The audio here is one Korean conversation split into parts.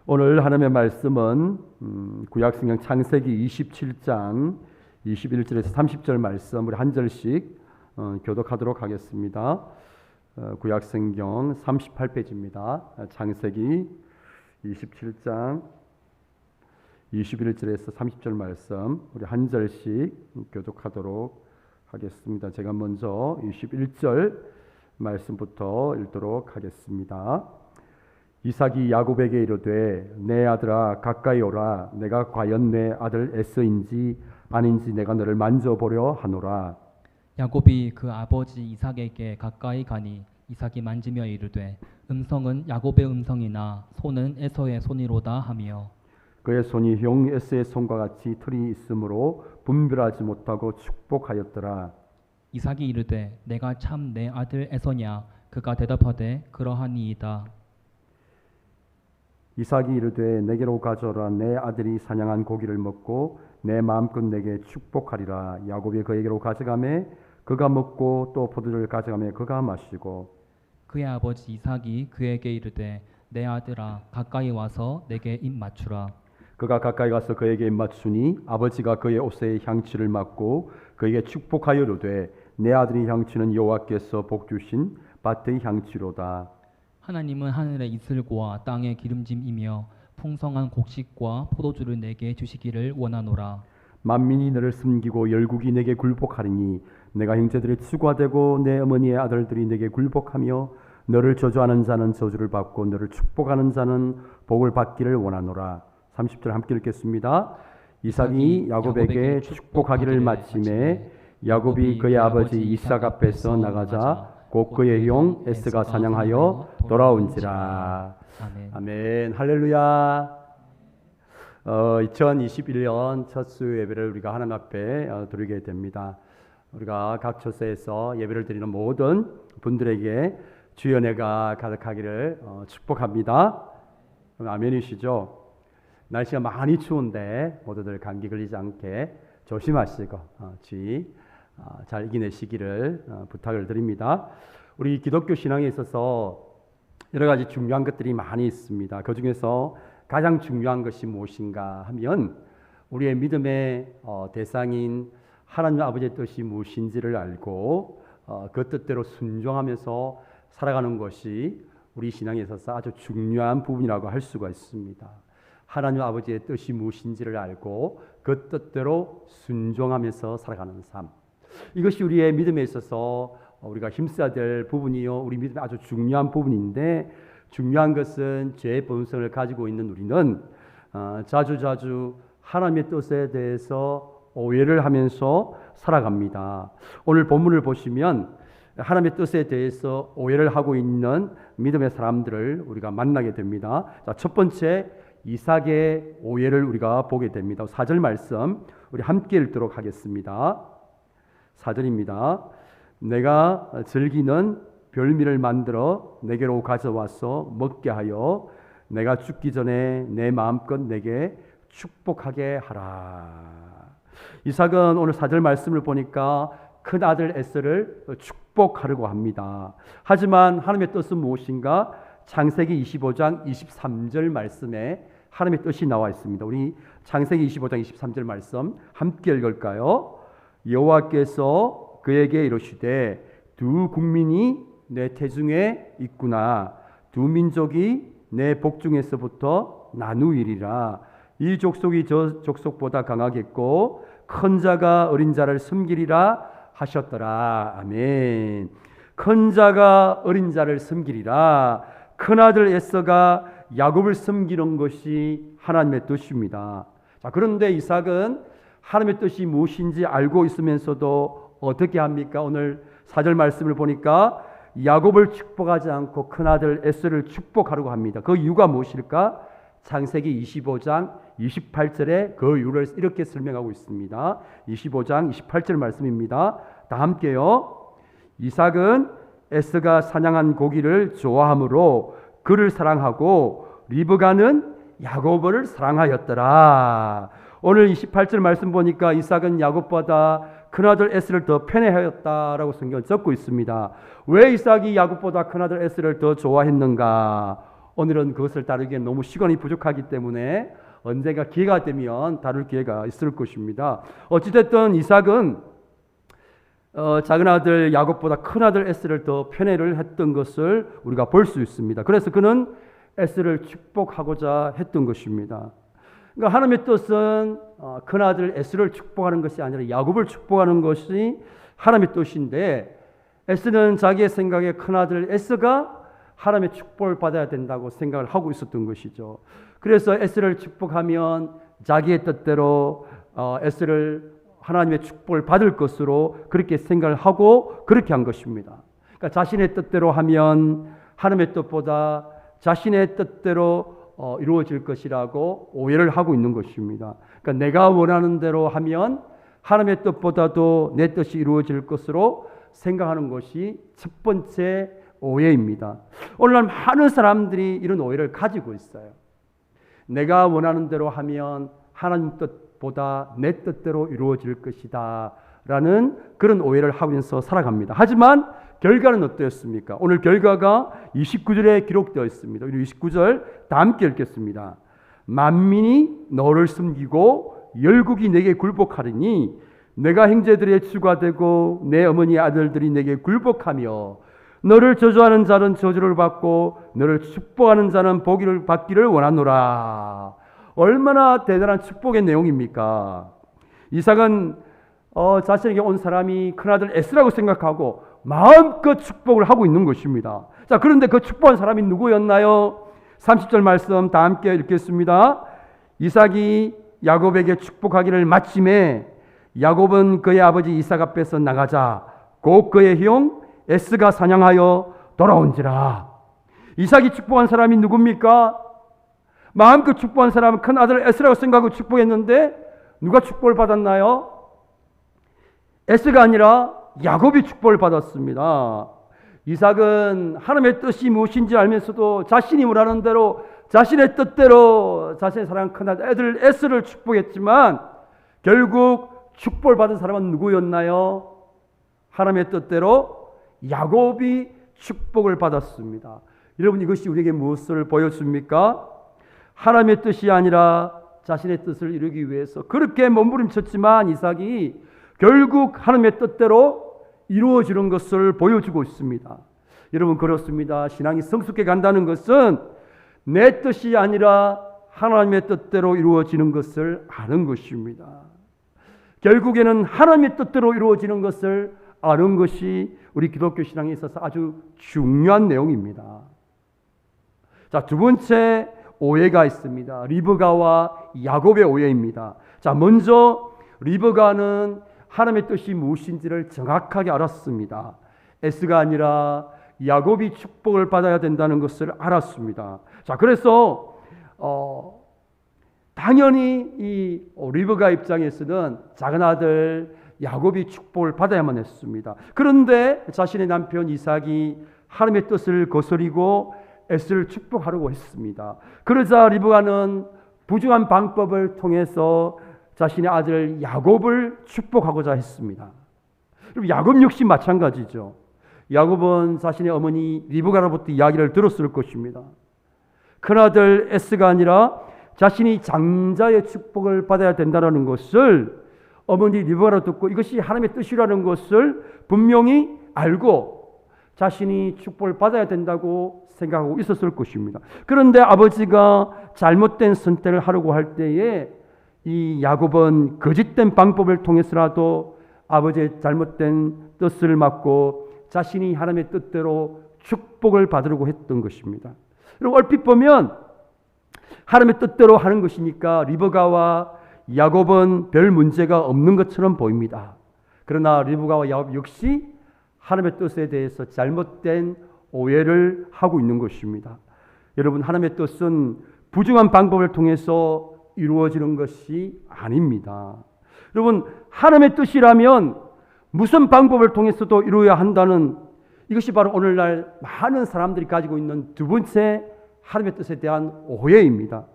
오늘 하나님의 말씀은 구약성경 창세기 27장 21절에서 30절 말씀 우리 한 절씩 교독하도록 하겠습니다. 구약성경 38페이지입니다. 창세기 27장 21절에서 30절 말씀 우리 한 절씩 교독하도록 하겠습니다. 제가 먼저 21절 말씀부터 읽도록 하겠습니다. 이삭이 야곱에게 이르되 내 아들아 가까이 오라. 내가 과연 내 아들 에서인지 아닌지 내가 너를 만져보려 하노라. 야곱이 그 아버지 이삭에게 가까이 가니 이삭이 만지며 이르되 음성은 야곱의 음성이나 손은 에서의 손이로다 하며 그의 손이 형 에서의 손과 같이 털이 있으므로 분별하지 못하고 축복하였더라. 이삭이 이르되 내가 참 내 아들 에서냐. 그가 대답하되 그러하니이다. 이삭이 이르되 내게로 가져오라. 내 아들이 사냥한 고기를 먹고 내 마음껏 내게 축복하리라. 야곱이 그에게로 가져가매 그가 먹고 또 포도주를 가져가매 그가 마시고 그의 아버지 이삭이 그에게 이르되 내 아들아 가까이 와서 내게 입 맞추라. 그가 가까이 가서 그에게 입 맞추니 아버지가 그의 옷에 향취를 맡고 그에게 축복하여 이르되 내 아들의 향취는 여호와께서 복 주신 밭의 향취로다. 하나님은 하늘의 이슬과 땅의 기름짐이며 풍성한 곡식과 포도주를 내게 주시기를 원하노라. 만민이 너를 섬기고 열국이 내게 굴복하리니 내가 형제들의 추가 되고 내 어머니의 아들들이 내게 굴복하며 너를 저주하는 자는 저주를 받고 너를 축복하는 자는 복을 받기를 원하노라. 30절 함께 읽겠습니다. 이삭이 야곱에게 축복하기를 마침에 야곱이 그의 아버지 이삭 앞에서 나가자 곧 그의 형 에스가 사냥하여 돌아온지라. 아멘. 할렐루야. 2021년 첫 수요 예배를 우리가 하나님 앞에 드리게 됩니다. 우리가 각 처소에서 예배를 드리는 모든 분들에게 주의 은혜가 가득하기를 축복합니다. 아멘이시죠? 날씨가 많이 추운데 모두들 감기 걸리지 않게 조심하시고 주의 잘 이겨내시기를 부탁을 드립니다. 우리 기독교 신앙에 있어서 여러 가지 중요한 것들이 많이 있습니다. 그 중에서 가장 중요한 것이 무엇인가 하면 우리의 믿음의 대상인 하나님 아버지의 뜻이 무엇인지를 알고 그 뜻대로 순종하면서 살아가는 것이 우리 신앙에 있어서 아주 중요한 부분이라고 할 수가 있습니다. 하나님 아버지의 뜻이 무엇인지를 알고 그 뜻대로 순종하면서 살아가는 삶, 이것이 우리의 믿음에 있어서 우리가 힘써야 될 부분이요, 우리 믿음의 아주 중요한 부분인데, 중요한 것은 죄의 본성을 가지고 있는 우리는 자주자주 하나님의 뜻에 대해서 오해를 하면서 살아갑니다. 오늘 본문을 보시면 하나님의 뜻에 대해서 오해를 하고 있는 믿음의 사람들을 우리가 만나게 됩니다. 자, 첫 번째 이삭의 오해를 우리가 보게 됩니다. 4절 말씀 우리 함께 읽도록 하겠습니다. 4절입니다. 내가 즐기는 별미를 만들어 내게로 가져와서 먹게 하여 내가 죽기 전에 내 마음껏 내게 축복하게 하라. 이삭은 오늘 4절 말씀을 보니까 큰 아들 에서를 축복하려고 합니다. 하지만 하나님의 뜻은 무엇인가? 창세기 25장 23절 말씀에 하나님의 뜻이 나와 있습니다. 우리 창세기 25장 23절 말씀 함께 읽을까요? 여호와께서 그에게 이르시되 두 국민이 내 태중에 있구나. 두 민족이 내 복중에서부터 나누이리라. 이 족속이 저 족속보다 강하겠고 큰 자가 어린 자를 섬기리라 하셨더라. 아멘. 큰 자가 어린 자를 섬기리라. 큰아들 에서가 야곱을 섬기는 것이 하나님의 뜻입니다. 자, 그런데 이삭은 하나님의 뜻이 무엇인지 알고 있으면서도 어떻게 합니까? 오늘 4절 말씀을 보니까 야곱을 축복하지 않고 큰아들 에서를 축복하려고 합니다. 그 이유가 무엇일까? 창세기 25장 28절에 그 이유를 이렇게 설명하고 있습니다. 25장 28절 말씀입니다. 다 함께요. 이삭은 에서가 사냥한 고기를 좋아하므로 그를 사랑하고 리브가는 야곱을 사랑하였더라. 오늘 28절 말씀 보니까 이삭은 야곱보다 큰아들 에서를 더 편애하였다라고 성경은 적고 있습니다. 왜 이삭이 야곱보다 큰아들 에서를 더 좋아했는가? 오늘은 그것을 다루기엔 너무 시간이 부족하기 때문에 언젠가 기회가 되면 다룰 기회가 있을 것입니다. 어찌됐든 이삭은 작은 아들 야곱보다 큰 아들 에스를 더 편애를 했던 것을 우리가 볼 수 있습니다. 그래서 그는 에스를 축복하고자 했던 것입니다. 그러니까 하나님의 뜻은 큰 아들 에스를 축복하는 것이 아니라 야곱을 축복하는 것이 하나님의 뜻인데, 에스는 자기의 생각에 큰 아들 에스가 하나님의 축복을 받아야 된다고 생각을 하고 있었던 것이죠. 그래서 에스를 축복하면 자기의 뜻대로 에스를 하나님의 축복을 받을 것으로 그렇게 생각을 하고 그렇게 한 것입니다. 그러니까 자신의 뜻대로 하면 하나님의 뜻보다 자신의 뜻대로 이루어질 것이라고 오해를 하고 있는 것입니다. 그러니까 내가 원하는 대로 하면 하나님의 뜻보다도 내 뜻이 이루어질 것으로 생각하는 것이 첫 번째 오해입니다. 오늘날 많은 사람들이 이런 오해를 가지고 있어요. 내가 원하는 대로 하면 하나님 뜻보다 내 뜻대로 이루어질 것이다 라는 그런 오해를 하면서 살아갑니다. 하지만 결과는 어떠했습니까? 오늘 결과가 29절에 기록되어 있습니다. 우리 29절 다 함께 읽겠습니다. 만민이 너를 숨기고 열국이 내게 굴복하리니 내가 형제들의 주가 되고 내 어머니 아들들이 내게 굴복하며 너를 저주하는 자는 저주를 받고 너를 축복하는 자는 복을 받기를 원하노라. 얼마나 대단한 축복의 내용입니까? 이삭은 자신에게 온 사람이 큰아들 에스라고 생각하고 마음껏 축복을 하고 있는 것입니다. 자, 그런데 그 축복한 사람이 누구였나요? 30절 말씀 다 함께 읽겠습니다. 이삭이 야곱에게 축복하기를 마침에 야곱은 그의 아버지 이삭 앞에서 나가자 곧 그의 형 에스가 사냥하여 돌아온지라. 이삭이 축복한 사람이 누굽니까? 마음껏 축복한 사람은 큰 아들 에스라고 생각하고 축복했는데 누가 축복을 받았나요? 에스가 아니라 야곱이 축복을 받았습니다. 이삭은 하나님의 뜻이 무엇인지 알면서도 자신이 원하는 대로 자신의 뜻대로 자신의 사랑하는 큰 아들 에스를 축복했지만 결국 축복을 받은 사람은 누구였나요? 하나님의 뜻대로 야곱이 축복을 받았습니다. 여러분, 이것이 우리에게 무엇을 보여줍니까? 하나님의 뜻이 아니라 자신의 뜻을 이루기 위해서 그렇게 몸부림쳤지만 이삭이 결국 하나님의 뜻대로 이루어지는 것을 보여주고 있습니다. 여러분, 그렇습니다. 신앙이 성숙해 간다는 것은 내 뜻이 아니라 하나님의 뜻대로 이루어지는 것을 아는 것입니다. 결국에는 하나님의 뜻대로 이루어지는 것을 아는 것이 우리 기독교 신앙에 있어서 아주 중요한 내용입니다. 자, 두 번째 오해가 있습니다. 리브가와 야곱의 오해입니다. 자, 먼저 리브가는 하나님의 뜻이 무엇인지를 정확하게 알았습니다. 에스가 아니라 야곱이 축복을 받아야 된다는 것을 알았습니다. 자, 그래서 당연히 이 리브가 입장에서는 작은 아들 야곱이 축복을 받아야만 했습니다. 그런데 자신의 남편 이삭이 하나님의 뜻을 거스리고 에스를 축복하려고 했습니다. 그러자 리브가는 부정한 방법을 통해서 자신의 아들 야곱을 축복하고자 했습니다. 그럼 야곱 역시 마찬가지죠. 야곱은 자신의 어머니 리브가로부터 이야기를 들었을 것입니다. 큰아들 에스가 아니라 자신이 장자의 축복을 받아야 된다는 것을 어머니 리브가로 듣고 이것이 하나님의 뜻이라는 것을 분명히 알고 자신이 축복을 받아야 된다고 생각하고 있었을 것입니다. 그런데 아버지가 잘못된 선택을 하려고 할 때에 이 야곱은 거짓된 방법을 통해서라도 아버지의 잘못된 뜻을 막고 자신이 하나님의 뜻대로 축복을 받으려고 했던 것입니다. 그리고 얼핏 보면 하나님의 뜻대로 하는 것이니까 리브가와 야곱은 별 문제가 없는 것처럼 보입니다. 그러나 리브가와 야곱 역시 하나님의 뜻에 대해서 잘못된 오해를 하고 있는 것입니다. 여러분, 하나님의 뜻은 부정한 방법을 통해서 이루어지는 것이 아닙니다. 여러분, 하나님의 뜻이라면 무슨 방법을 통해서도 이루어야 한다는 이것이 바로 오늘날 많은 사람들이 가지고 있는 두 번째 하나님의 뜻에 대한 오해입니다.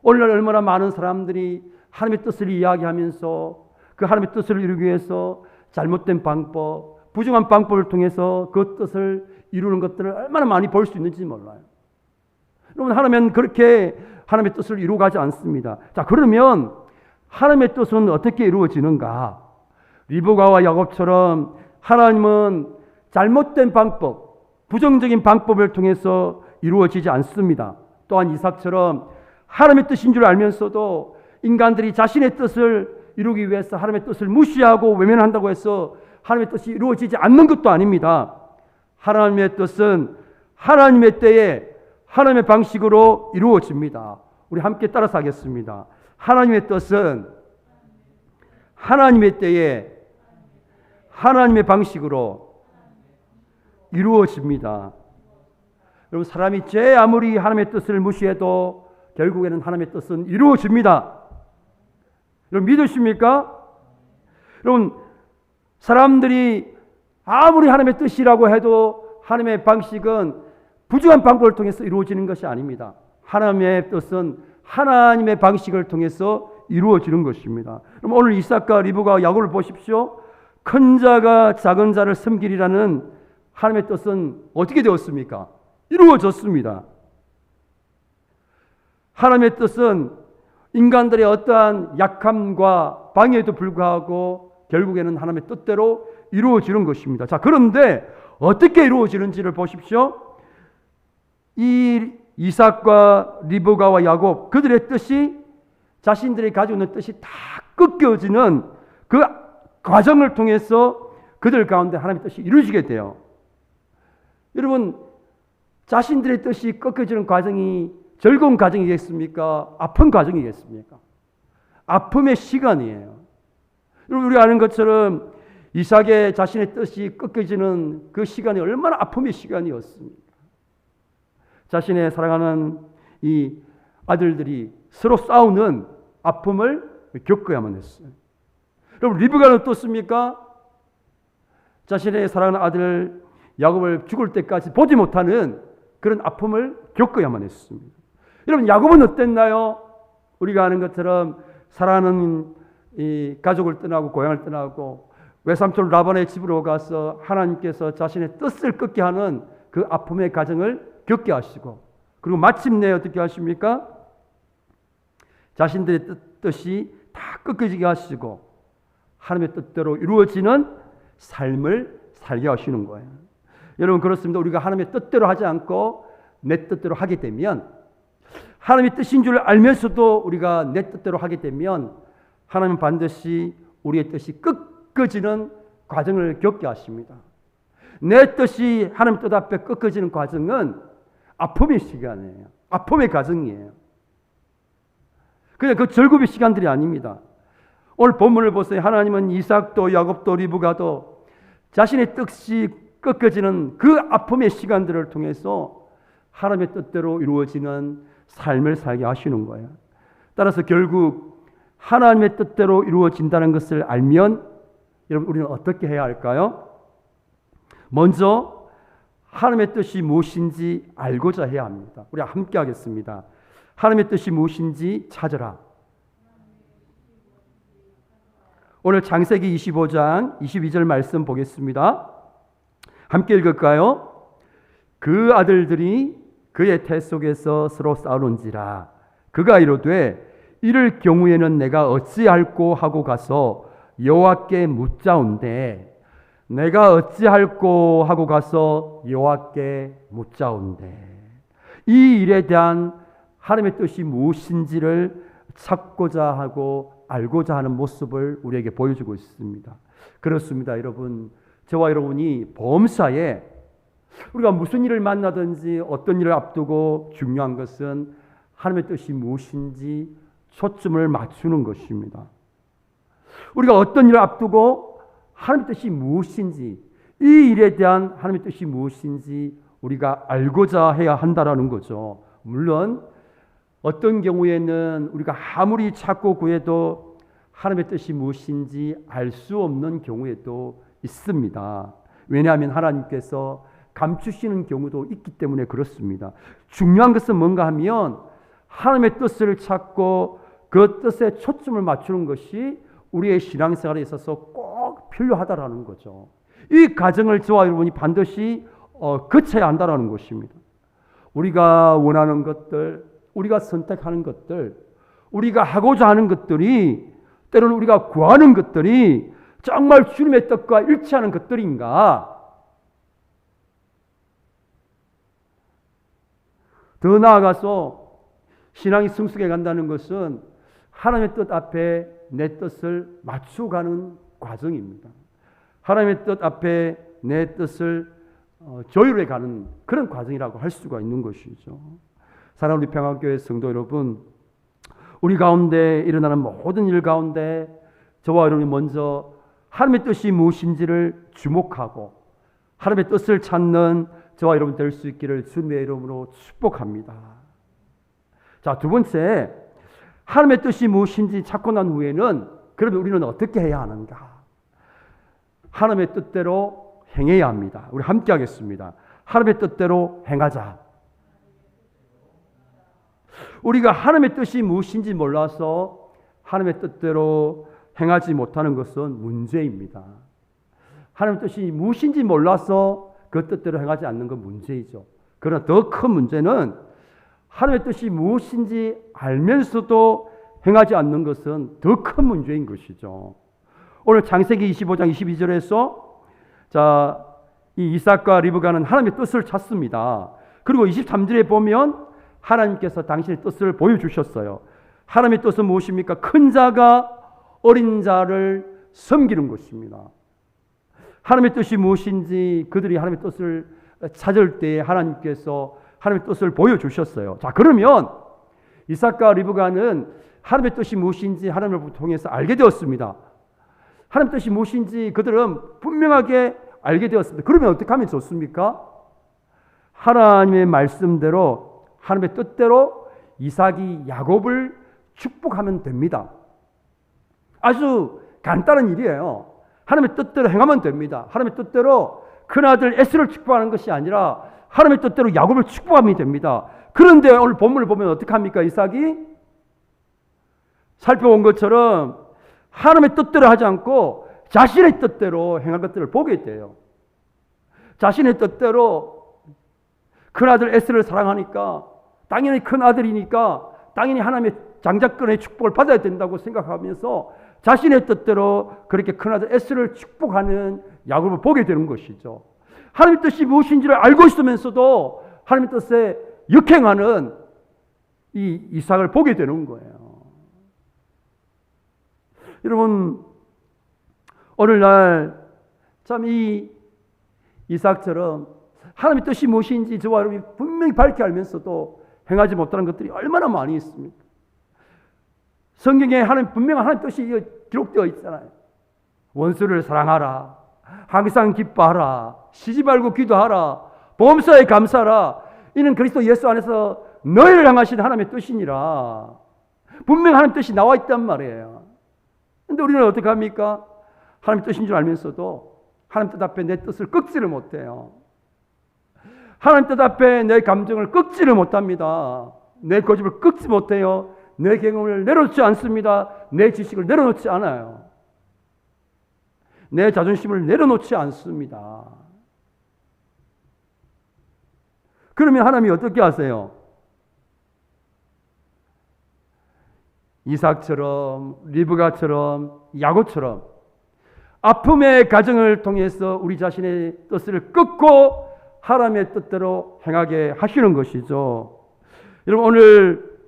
오늘날 얼마나 많은 사람들이 하나님의 뜻을 이야기하면서 그 하나님의 뜻을 이루기 위해서 잘못된 방법, 부정한 방법을 통해서 그 뜻을 이루는 것들을 얼마나 많이 볼 수 있는지 몰라요. 여러분, 하나님은 그렇게 하나님의 뜻을 이루어가지 않습니다. 자, 그러면 하나님의 뜻은 어떻게 이루어지는가? 리브가와 야곱처럼 하나님은 잘못된 방법, 부정적인 방법을 통해서 이루어지지 않습니다. 또한 이삭처럼 하나님의 뜻인 줄 알면서도 인간들이 자신의 뜻을 이루기 위해서 하나님의 뜻을 무시하고 외면한다고 해서 하나님의 뜻이 이루어지지 않는 것도 아닙니다. 하나님의 뜻은 하나님의 때에 하나님의 방식으로 이루어집니다. 우리 함께 따라서 하겠습니다. 하나님의 뜻은 하나님의 때에 하나님의 방식으로 이루어집니다. 여러분, 사람이 제 아무리 하나님의 뜻을 무시해도 결국에는 하나님의 뜻은 이루어집니다. 여러분, 믿으십니까? 여러분, 사람들이 아무리 하나님의 뜻이라고 해도 하나님의 방식은 부정한 방법을 통해서 이루어지는 것이 아닙니다. 하나님의 뜻은 하나님의 방식을 통해서 이루어지는 것입니다. 그럼 오늘 이삭과 리브가 야곱을 보십시오. 큰 자가 작은 자를 섬기리라는 하나님의 뜻은 어떻게 되었습니까? 이루어졌습니다. 하나님의 뜻은 인간들의 어떠한 약함과 방해에도 불구하고 결국에는 하나님의 뜻대로 이루어지는 것입니다. 자, 그런데 어떻게 이루어지는지를 보십시오. 이 이삭과 리브가와 야곱, 그들의 뜻이 자신들이 가지고 있는 뜻이 다 꺾여지는 그 과정을 통해서 그들 가운데 하나님의 뜻이 이루어지게 돼요. 여러분, 자신들의 뜻이 꺾여지는 과정이 즐거운 과정이겠습니까? 아픈 과정이겠습니까? 아픔의 시간이에요. 여러분, 우리가 아는 것처럼 이삭의 자신의 뜻이 꺾여지는 그 시간이 얼마나 아픔의 시간이었습니까? 자신의 사랑하는 이 아들들이 서로 싸우는 아픔을 겪어야만 했어요. 여러분, 리브가는 어떻습니까? 자신의 사랑하는 아들 야곱을 죽을 때까지 보지 못하는 그런 아픔을 겪어야만 했습니다. 여러분, 야곱은 어땠나요? 우리가 아는 것처럼 사랑하는 이 가족을 떠나고 고향을 떠나고 외삼촌 라반의 집으로 가서 하나님께서 자신의 뜻을 꺾게 하는 그 아픔의 과정을 겪게 하시고, 그리고 마침내 어떻게 하십니까? 자신들의 뜻이 다 꺾여지게 하시고 하나님의 뜻대로 이루어지는 삶을 살게 하시는 거예요. 여러분, 그렇습니다. 우리가 하나님의 뜻대로 하지 않고 내 뜻대로 하게 되면, 하나님의 뜻인 줄 알면서도 우리가 내 뜻대로 하게 되면 하나님은 반드시 우리의 뜻이 꺾여지는 과정을 겪게 하십니다. 내 뜻이 하나님 뜻 앞에 꺾여지는 과정은 아픔의 시간이에요. 아픔의 과정이에요. 그냥 그 즐거움의 시간들이 아닙니다. 오늘 본문을 보세요. 하나님은 이삭도 야곱도 리브가도 자신의 뜻이 꺾여지는 그 아픔의 시간들을 통해서 하나님의 뜻대로 이루어지는 삶을 살게 하시는 거예요. 따라서 결국 하나님의 뜻대로 이루어진다는 것을 알면 여러분, 우리는 어떻게 해야 할까요? 먼저 하나님의 뜻이 무엇인지 알고자 해야 합니다. 우리 함께 하겠습니다. 하나님의 뜻이 무엇인지 찾으라. 오늘 창세기 25장 22절 말씀 보겠습니다. 함께 읽을까요? 그 아들들이 그의 태 속에서 서로 싸우는지라. 그가 이르되 이럴 경우에는 내가 어찌할꼬 하고 가서 여호와께 묻자온대. 내가 어찌할꼬 하고 가서 여호와께 묻자온대. 이 일에 대한 하나님의 뜻이 무엇인지를 찾고자 하고 알고자 하는 모습을 우리에게 보여주고 있습니다. 그렇습니다, 여러분. 저와 여러분이 범사에 우리가 무슨 일을 만나든지 어떤 일을 앞두고 중요한 것은 하나님의 뜻이 무엇인지 초점을 맞추는 것입니다. 우리가 어떤 일을 앞두고 하나님의 뜻이 무엇인지, 이 일에 대한 하나님의 뜻이 무엇인지 우리가 알고자 해야 한다라는 거죠. 물론 어떤 경우에는 우리가 아무리 찾고 구해도 하나님의 뜻이 무엇인지 알 수 없는 경우에도 있습니다. 왜냐하면 하나님께서 감추시는 경우도 있기 때문에 그렇습니다. 중요한 것은 뭔가 하면 하나님의 뜻을 찾고 그 뜻에 초점을 맞추는 것이 우리의 신앙생활에 있어서 꼭 필요하다라는 거죠. 이 과정을 저와 여러분이 반드시 거쳐야 한다는 것입니다. 우리가 원하는 것들, 우리가 선택하는 것들, 우리가 하고자 하는 것들이, 때로는 우리가 구하는 것들이 정말 주님의 뜻과 일치하는 것들인가? 더 나아가서 신앙이 성숙해 간다는 것은 하나님의 뜻 앞에 내 뜻을 맞춰가는 과정입니다. 하나님의 뜻 앞에 내 뜻을 조율해 가는 그런 과정이라고 할 수가 있는 것이죠. 사랑하는 우리 평화교회 성도 여러분, 우리 가운데 일어나는 모든 일 가운데 저와 여러분이 먼저 하나님의 뜻이 무엇인지를 주목하고 하나님의 뜻을 찾는 저와 여러분 될 수 있기를 주님의 이름으로 축복합니다. 자, 두 번째, 하나님의 뜻이 무엇인지 찾고 난 후에는 그러면 우리는 어떻게 해야 하는가? 하나님의 뜻대로 행해야 합니다. 우리 함께 하겠습니다. 하나님의 뜻대로 행하자. 우리가 하나님의 뜻이 무엇인지 몰라서 하나님의 뜻대로 행하지 못하는 것은 문제입니다. 하나님의 뜻이 무엇인지 몰라서 그 뜻대로 행하지 않는 건 문제이죠. 그러나 더 큰 문제는 하나님의 뜻이 무엇인지 알면서도 행하지 않는 것은 더 큰 문제인 것이죠. 오늘 창세기 25장 22절에서 자, 이 이삭과 리브가는 하나님의 뜻을 찾습니다. 그리고 23절에 보면 하나님께서 당신의 뜻을 보여주셨어요. 하나님의 뜻은 무엇입니까? 큰 자가 어린 자를 섬기는 것입니다. 하나님의 뜻이 무엇인지 그들이 하나님의 뜻을 찾을 때 하나님께서 하나님의 뜻을 보여주셨어요. 자, 그러면 이삭과 리브가는 하나님의 뜻이 무엇인지 하나님을 통해서 알게 되었습니다. 하나님의 뜻이 무엇인지 그들은 분명하게 알게 되었습니다. 그러면 어떻게 하면 좋습니까? 하나님의 말씀대로 하나님의 뜻대로 이삭이 야곱을 축복하면 됩니다. 아주 간단한 일이에요. 하나님의 뜻대로 행하면 됩니다. 하나님의 뜻대로 큰아들 에스를 축복하는 것이 아니라 하나님의 뜻대로 야곱을 축복하면 됩니다. 그런데 오늘 본문을 보면 어떻게 합니까? 이삭이 살펴본 것처럼 하나님의 뜻대로 하지 않고 자신의 뜻대로 행한 것들을 보게 돼요. 자신의 뜻대로 큰아들 에스를 사랑하니까 당연히 큰아들이니까 당연히 하나님의 장자권의 축복을 받아야 된다고 생각하면서 자신의 뜻대로 그렇게 큰아들 에스를 축복하는 야곱을 보게 되는 것이죠. 하나님의 뜻이 무엇인지를 알고 있으면서도 하나님의 뜻에 역행하는 이 이삭을 보게 되는 거예요. 여러분, 오늘날 참 이 이삭처럼 하나님의 뜻이 무엇인지 저와 여러분이 분명히 밝히 알면서도 행하지 못하는 것들이 얼마나 많이 있습니까? 성경에 분명한 하나님의 뜻이 기록되어 있잖아요. 원수를 사랑하라, 항상 기뻐하라, 쉬지 말고 기도하라, 범사에 감사하라. 이는 그리스도 예수 안에서 너희를 향하신 하나님의 뜻이니라. 분명 하나님의 뜻이 나와 있단 말이에요. 그런데 우리는 어떻게 합니까? 하나님의 뜻인 줄 알면서도 하나님 뜻 앞에 내 뜻을 꺾지를 못해요. 하나님 뜻 앞에 내 감정을 꺾지를 못합니다. 내 고집을 꺾지 못해요. 내 경험을 내려놓지 않습니다. 내 지식을 내려놓지 않아요. 내 자존심을 내려놓지 않습니다. 그러면 하나님이 어떻게 하세요? 이삭처럼, 리브가처럼, 야곱처럼 아픔의 과정을 통해서 우리 자신의 뜻을 끊고 하나님의 뜻대로 행하게 하시는 것이죠. 여러분, 오늘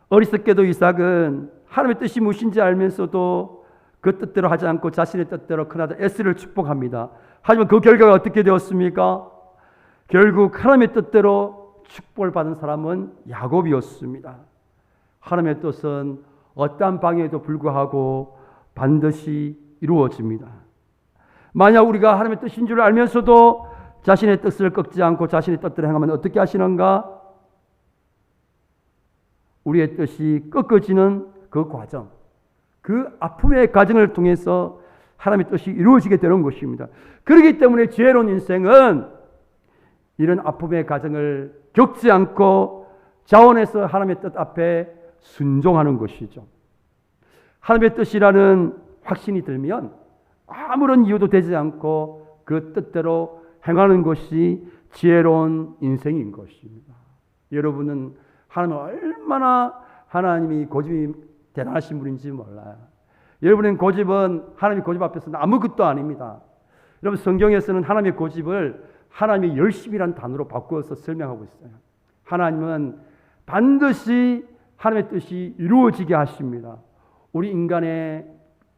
어리석게도 이삭은 하나님의 뜻이 무엇인지 알면서도 그 뜻대로 하지 않고 자신의 뜻대로 큰아들 에스를 축복합니다. 하지만 그 결과가 어떻게 되었습니까? 결국 하나님의 뜻대로 축복을 받은 사람은 야곱이었습니다. 하나님의 뜻은 어떠한 방해에도 불구하고 반드시 이루어집니다. 만약 우리가 하나님의 뜻인 줄 알면서도 자신의 뜻을 꺾지 않고 자신의 뜻대로 행하면 어떻게 하시는가? 우리의 뜻이 꺾어지는 그 과정, 그 아픔의 과정을 통해서 하나님의 뜻이 이루어지게 되는 것입니다. 그렇기 때문에 지혜로운 인생은 이런 아픔의 과정을 겪지 않고 자원해서 하나님의 뜻 앞에 순종하는 것이죠. 하나님의 뜻이라는 확신이 들면 아무런 이유도 되지 않고 그 뜻대로 행하는 것이 지혜로운 인생인 것입니다. 여러분은 하나님을 얼마나 하나님이 고집이 대단하신 분인지 몰라요. 여러분의 고집은 하나님의 고집 앞에서는 아무것도 아닙니다. 여러분 성경에서는 하나님의 고집을 하나님의 열심이라는 단어로 바꾸어서 설명하고 있어요. 하나님은 반드시 하나님의 뜻이 이루어지게 하십니다. 우리 인간의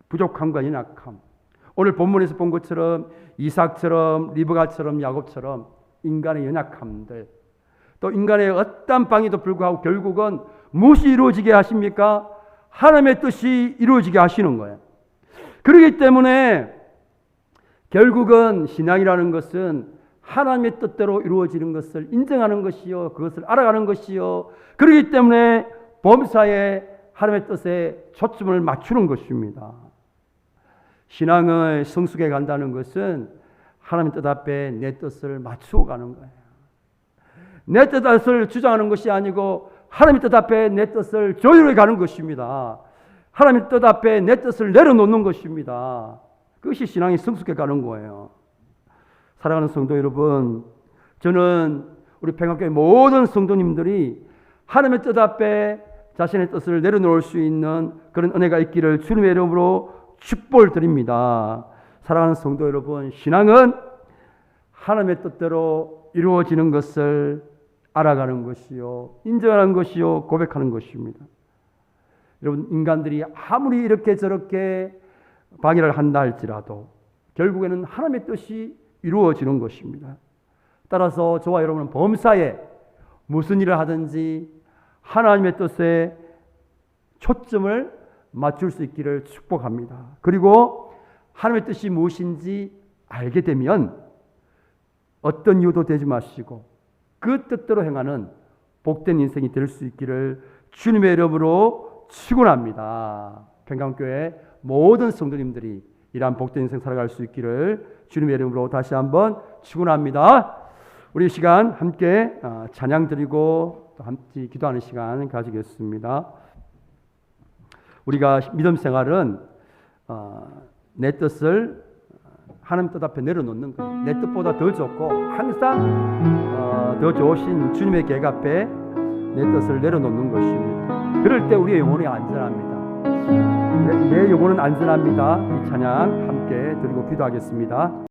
부족함과 연약함, 오늘 본문에서 본 것처럼 이삭처럼 리브가처럼 야곱처럼 인간의 연약함들, 또 인간의 어떤 방에도 불구하고 결국은 무엇이 이루어지게 하십니까? 하나님의 뜻이 이루어지게 하시는 거예요. 그렇기 때문에 결국은 신앙이라는 것은 하나님의 뜻대로 이루어지는 것을 인정하는 것이요, 그것을 알아가는 것이요, 그렇기 때문에 범사에 하나님의 뜻에 초점을 맞추는 것입니다. 신앙의 성숙에 간다는 것은 하나님의 뜻 앞에 내 뜻을 맞추어 가는 거예요. 내 뜻을 주장하는 것이 아니고 하나님의 뜻 앞에 내 뜻을 조율해 가는 것입니다. 하나님의 뜻 앞에 내 뜻을 내려놓는 것입니다. 그것이 신앙이 성숙해 가는 거예요. 사랑하는 성도 여러분, 저는 우리 평화교회 모든 성도님들이 하나님의 뜻 앞에 자신의 뜻을 내려놓을 수 있는 그런 은혜가 있기를 주님의 이름으로 축복을 드립니다. 사랑하는 성도 여러분, 신앙은 하나님의 뜻대로 이루어지는 것을 알아가는 것이요, 인정하는 것이요, 고백하는 것입니다. 여러분, 인간들이 아무리 이렇게 저렇게 방해를 한다 할지라도 결국에는 하나님의 뜻이 이루어지는 것입니다. 따라서 저와 여러분은 범사에 무슨 일을 하든지 하나님의 뜻에 초점을 맞출 수 있기를 축복합니다. 그리고 하나님의 뜻이 무엇인지 알게 되면 어떤 이유도 되지 마시고 그 뜻대로 행하는 복된 인생이 될 수 있기를 주님의 이름으로 축원합니다. 평강교회 모든 성도님들이 이러한 복된 인생 살아갈 수 있기를 주님의 이름으로 다시 한번 축원합니다. 우리 시간 함께 찬양 드리고 또 함께 기도하는 시간 가지겠습니다. 우리가 믿음 생활은 내 뜻을 하나님 뜻 앞에 내려놓는 거예요. 내 뜻보다 더 좋고 항상 더 좋으신 주님의 계획 앞에 내 뜻을 내려놓는 것입니다. 그럴 때 우리의 영혼이 안전합니다. 내 영혼은 안전합니다. 이 찬양 함께 드리고 기도하겠습니다.